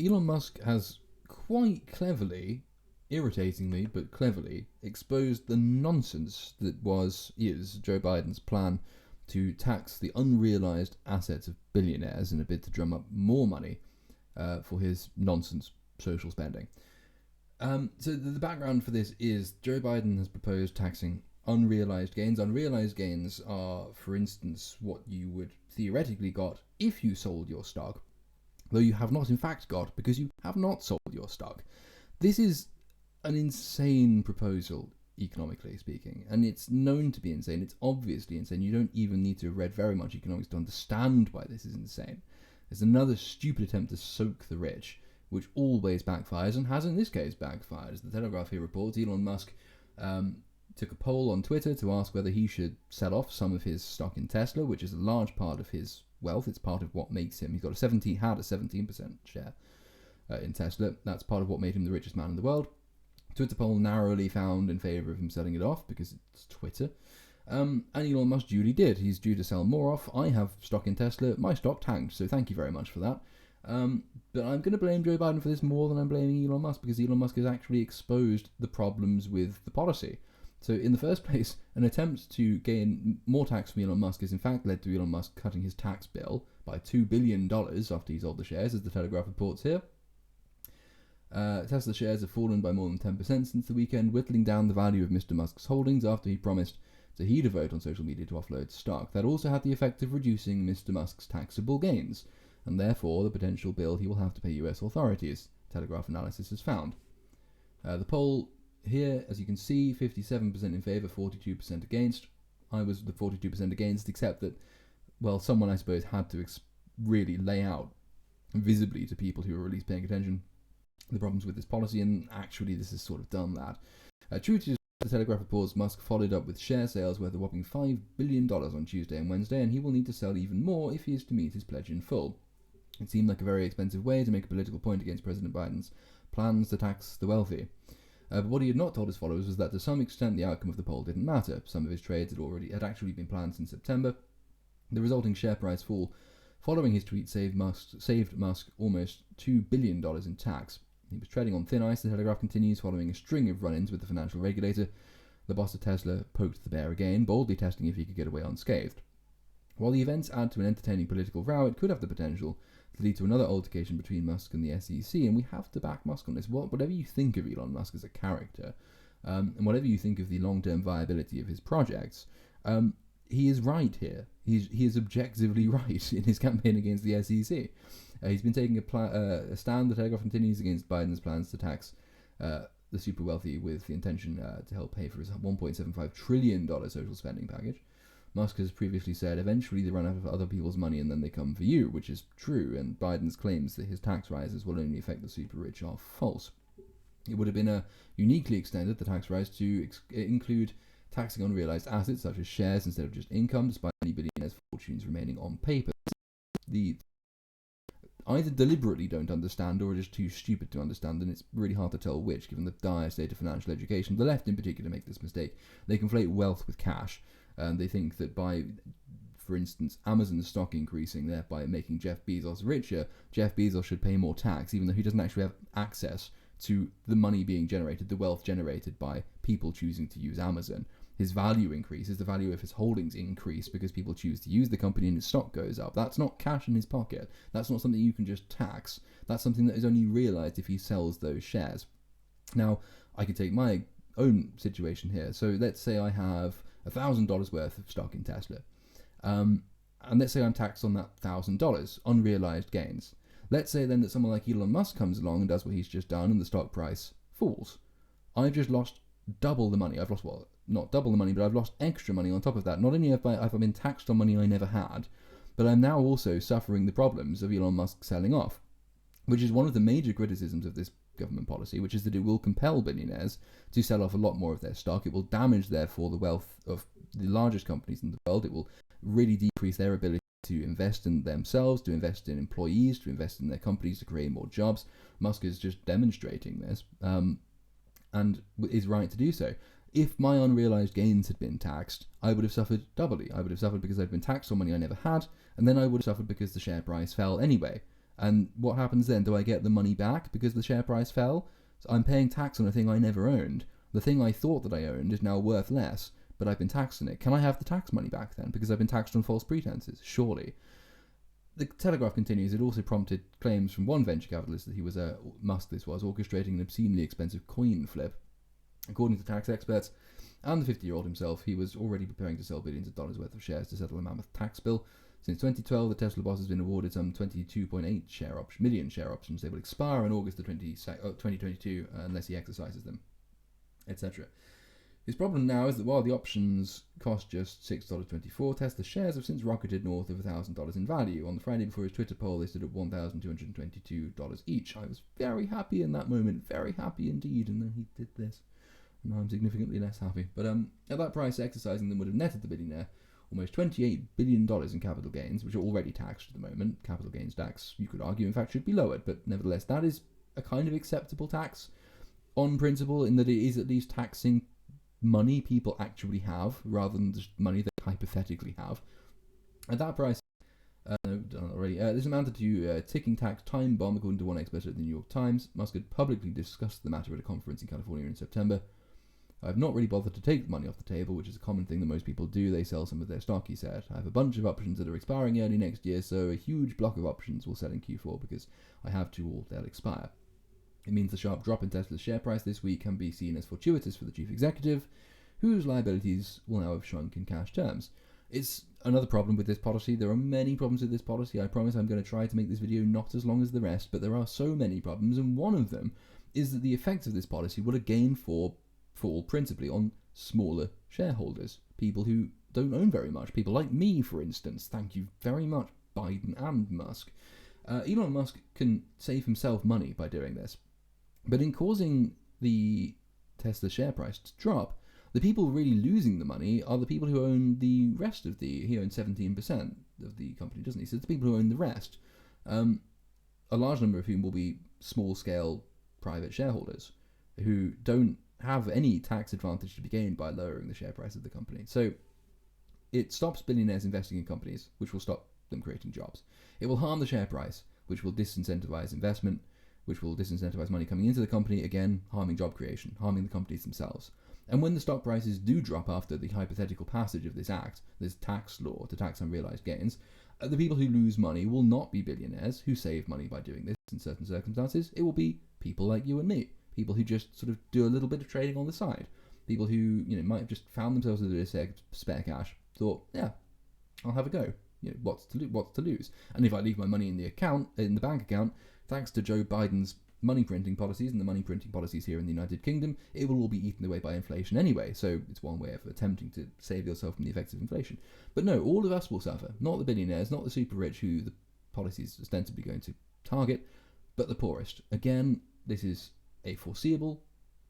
Elon Musk has quite cleverly, irritatingly but cleverly, exposed the nonsense that is Joe Biden's plan to tax the unrealised assets of billionaires in a bid to drum up more money for his nonsense social spending. So the background for this is Joe Biden has proposed taxing unrealised gains. Unrealised gains are, for instance, what you would theoretically got if you sold your stock, though you have not in fact got because you have not sold your stock. This is an insane proposal, economically speaking, and it's known to be insane. It's obviously insane. You don't even need to have read very much economics to understand why this is insane. It's another stupid attempt to soak the rich, which always backfires, and has in this case backfired. As the Telegraph here reports, Elon Musk took a poll on Twitter to ask whether he should sell off some of his stock in Tesla, which is a large part of his wealth. It's part of what makes him. He's got had a 17% share in Tesla. That's part of what made him the richest man in the world. Twitter poll narrowly found in favour of him selling it off because it's Twitter. And Elon Musk duly did. He's due to sell more off. I have stock in Tesla. My stock tanked, so thank you very much for that. But I'm going to blame Joe Biden for this more than I'm blaming Elon Musk, because Elon Musk has actually exposed the problems with the policy. So in the first place, an attempt to gain more tax from Elon Musk has in fact led to Elon Musk cutting his tax bill by $2 billion after he sold the shares, as the Telegraph reports here. Tesla shares have fallen by more than 10% since the weekend, whittling down the value of Mr. Musk's holdings after he promised to heed a vote on social media to offload stock. That also had the effect of reducing Mr. Musk's taxable gains, and therefore the potential bill he will have to pay US authorities, Telegraph analysis has found. The poll here, as you can see, 57% in favour, 42% against. I was the 42% against, except that, well, someone I suppose had to really lay out visibly to people who were at least paying attention the problems with this policy, and actually this has sort of done that. True to the Telegraph reports, Musk followed up with share sales worth a whopping $5 billion on Tuesday and Wednesday, and he will need to sell even more if he is to meet his pledge in full. It seemed like a very expensive way to make a political point against President Biden's plans to tax the wealthy. But what he had not told his followers was that to some extent the outcome of the poll didn't matter. Some of his trades had actually been planned since September. The resulting share price fall following his tweet saved Musk almost $2 billion in tax. He was treading on thin ice, the Telegraph continues, following a string of run-ins with the financial regulator. The boss of Tesla poked the bear again, boldly testing if he could get away unscathed. While the events add to an entertaining political row, it could have the potential to lead to another altercation between Musk and the SEC, and we have to back Musk on this. Whatever you think of Elon Musk as a character, and whatever you think of the long-term viability of his projects, he is right here. He is objectively right in his campaign against the SEC. He's been taking a stand, the Telegraph continues, against Biden's plans to tax the super wealthy with the intention to help pay for his $1.75 trillion social spending package. Musk has previously said eventually they run out of other people's money and then they come for you, which is true, and Biden's claims that his tax rises will only affect the super rich are false. It would have been uniquely extended, the tax rise, to include taxing unrealised assets such as shares instead of just income, despite many billionaires' fortunes remaining on paper. The either deliberately don't understand or are just too stupid to understand, and it's really hard to tell which, given the dire state of financial education. The left in particular make this mistake. They conflate wealth with cash, and they think that by, for instance, Amazon's stock increasing, thereby making Jeff Bezos richer, Jeff Bezos should pay more tax, even though he doesn't actually have access to the money being generated, the wealth generated by people choosing to use Amazon. His value increases, the value of his holdings increase because people choose to use the company and his stock goes up. That's not cash in his pocket. That's not something you can just tax. That's something that is only realised if he sells those shares. Now, I could take my own situation here. So let's say I have $1,000 worth of stock in Tesla. And let's say I'm taxed on that $1,000, unrealised gains. Let's say then that someone like Elon Musk comes along and does what he's just done and the stock price falls. I've just lost double the money. I've lost, well, not double the money, but I've lost extra money on top of that. Not only have I been taxed on money I never had, but I'm now also suffering the problems of Elon Musk selling off, which is one of the major criticisms of this government policy, which is that it will compel billionaires to sell off a lot more of their stock. It will damage, therefore, the wealth of the largest companies in the world. It will really decrease their ability to invest in themselves, to invest in employees, to invest in their companies, to create more jobs. Musk is just demonstrating this, and is right to do so. If my unrealised gains had been taxed, I would have suffered doubly. I would have suffered because I'd been taxed on money I never had, and then I would have suffered because the share price fell anyway. And what happens then? Do I get the money back because the share price fell? So I'm paying tax on a thing I never owned. The thing I thought that I owned is now worth less, but I've been taxed on it. Can I have the tax money back then? Because I've been taxed on false pretenses? Surely. The Telegraph continues, it also prompted claims from one venture capitalist that he was, Musk this was, orchestrating an obscenely expensive coin flip. According to tax experts, and the 50-year-old himself, he was already preparing to sell billions of dollars worth of shares to settle a mammoth tax bill. Since 2012, the Tesla boss has been awarded some 22.8 million share options. They will expire in August of 2022 unless he exercises them, etc. His problem now is that while the options cost just $6.24, Tesla shares have since rocketed north of $1,000 in value. On the Friday before his Twitter poll, they stood at $1,222 each. I was very happy in that moment, very happy indeed, and then he did this. Now I'm significantly less happy. But at that price, exercising them would have netted the billionaire almost $28 billion in capital gains, which are already taxed at the moment. Capital gains tax, you could argue, in fact, should be lowered, but nevertheless, that is a kind of acceptable tax on principle, in that it is at least taxing money people actually have, rather than just money they hypothetically have. At that price, done already. This amounted to a ticking tax time bomb, according to one expert at the New York Times. Musk had publicly discussed the matter at a conference in California in September. I've not really bothered to take the money off the table, which is a common thing that most people do. They sell some of their stock, he said. I have a bunch of options that are expiring early next year, so a huge block of options will sell in Q4 because I have two all, they'll expire. It means the sharp drop in Tesla's share price this week can be seen as fortuitous for the chief executive, whose liabilities will now have shrunk in cash terms. It's another problem with this policy. There are many problems with this policy. I promise I'm going to try to make this video not as long as the rest, but there are so many problems, and one of them is that the effects of this policy will again fall principally on smaller shareholders, people who don't own very much, people like me, for instance. Thank you very much, Biden and Musk. Elon Musk can save himself money by doing this, but in causing the Tesla share price to drop, the people really losing the money are the people who own the rest of he owns 17% of the company, doesn't he? So it's the people who own the rest, a large number of whom will be small-scale private shareholders who don't have any tax advantage to be gained by lowering the share price of the company. So it stops billionaires investing in companies, which will stop them creating jobs. It will harm the share price, which will disincentivize investment, which will disincentivize money coming into the company, again, harming job creation, harming the companies themselves. And when the stock prices do drop after the hypothetical passage of this act, this tax law to tax unrealized gains, the people who lose money will not be billionaires who save money by doing this in certain circumstances. It will be people like you and me, people who just sort of do a little bit of trading on the side, people who might have just found themselves with a bit of spare cash, thought, yeah, I'll have a go. What's to lose? And if I leave my money in the bank account, thanks to Joe Biden's money printing policies and the money printing policies here in the United Kingdom, it will all be eaten away by inflation anyway. So it's one way of attempting to save yourself from the effects of inflation. But no, all of us will suffer. Not the billionaires, not the super rich who the policy is ostensibly going to target, but the poorest. Again, this is a foreseeable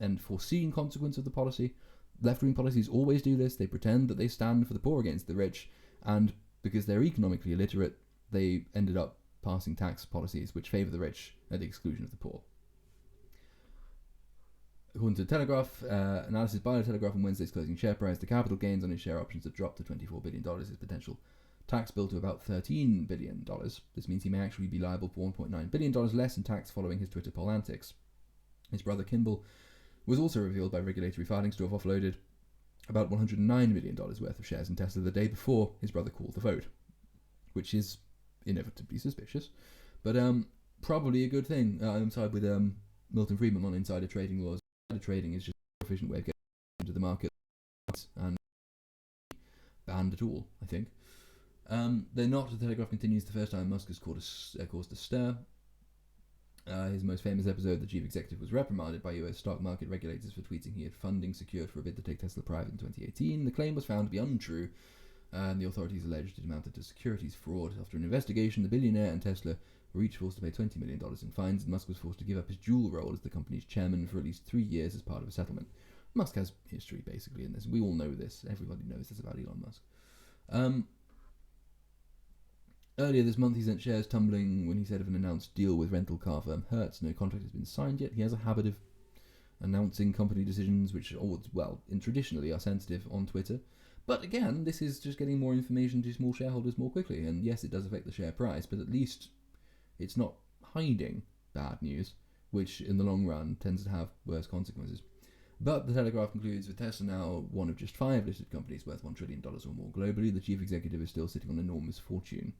and foreseen consequence of the policy. Left-wing policies always do this. They pretend that they stand for the poor against the rich, and because they're economically illiterate, they ended up passing tax policies which favour the rich at the exclusion of the poor. According to the Telegraph, analysis by the Telegraph on Wednesday's closing share price, the capital gains on his share options have dropped to $24 billion, his potential tax bill to about $13 billion. This means he may actually be liable for $1.9 billion less in tax following his Twitter poll antics. His brother Kimball was also revealed by regulatory filings to have offloaded about $109 million worth of shares in Tesla the day before his brother called the vote, which is inevitably suspicious, but probably a good thing. I'm side with Milton Friedman on insider trading laws. Insider trading is just an efficient way of getting into the market and banned at all, I think. They're not, the Telegraph continues, the first time Musk has caused a stir. His most famous episode, the chief executive was reprimanded by US stock market regulators for tweeting he had funding secured for a bid to take Tesla private in 2018. The claim was found to be untrue, and the authorities alleged it amounted to securities fraud. After an investigation, the billionaire and Tesla were each forced to pay $20 million in fines, and Musk was forced to give up his dual role as the company's chairman for at least 3 years as part of a settlement. Musk has history, basically, in this. We all know this. Everybody knows this about Elon Musk. Earlier this month, he sent shares tumbling when he said of an announced deal with rental car firm Hertz. No contract has been signed yet. He has a habit of announcing company decisions which, traditionally are sensitive on Twitter. But again, this is just getting more information to small shareholders more quickly. And yes, it does affect the share price, but at least it's not hiding bad news, which in the long run tends to have worse consequences. But the Telegraph concludes, with Tesla now one of just 5 listed companies worth $1 trillion or more globally, the chief executive is still sitting on an enormous fortune.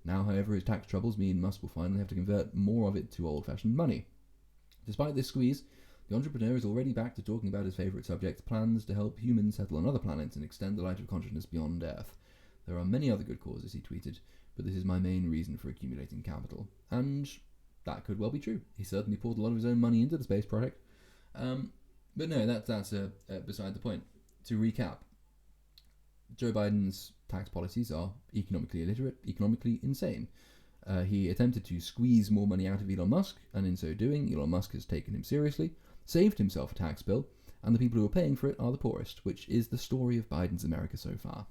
Now, however, his tax troubles mean Musk will finally have to convert more of it to old-fashioned money. Despite this squeeze, the entrepreneur is already back to talking about his favourite subject, plans to help humans settle on other planets and extend the light of consciousness beyond Earth. There are many other good causes, he tweeted, but this is my main reason for accumulating capital. And that could well be true. He certainly poured a lot of his own money into the space project. But no, that's beside the point. To recap, Joe Biden's tax policies are economically illiterate, economically insane. He attempted to squeeze more money out of Elon Musk, and in so doing, Elon Musk has taken him seriously, saved himself a tax bill, and the people who are paying for it are the poorest, which is the story of Biden's America so far.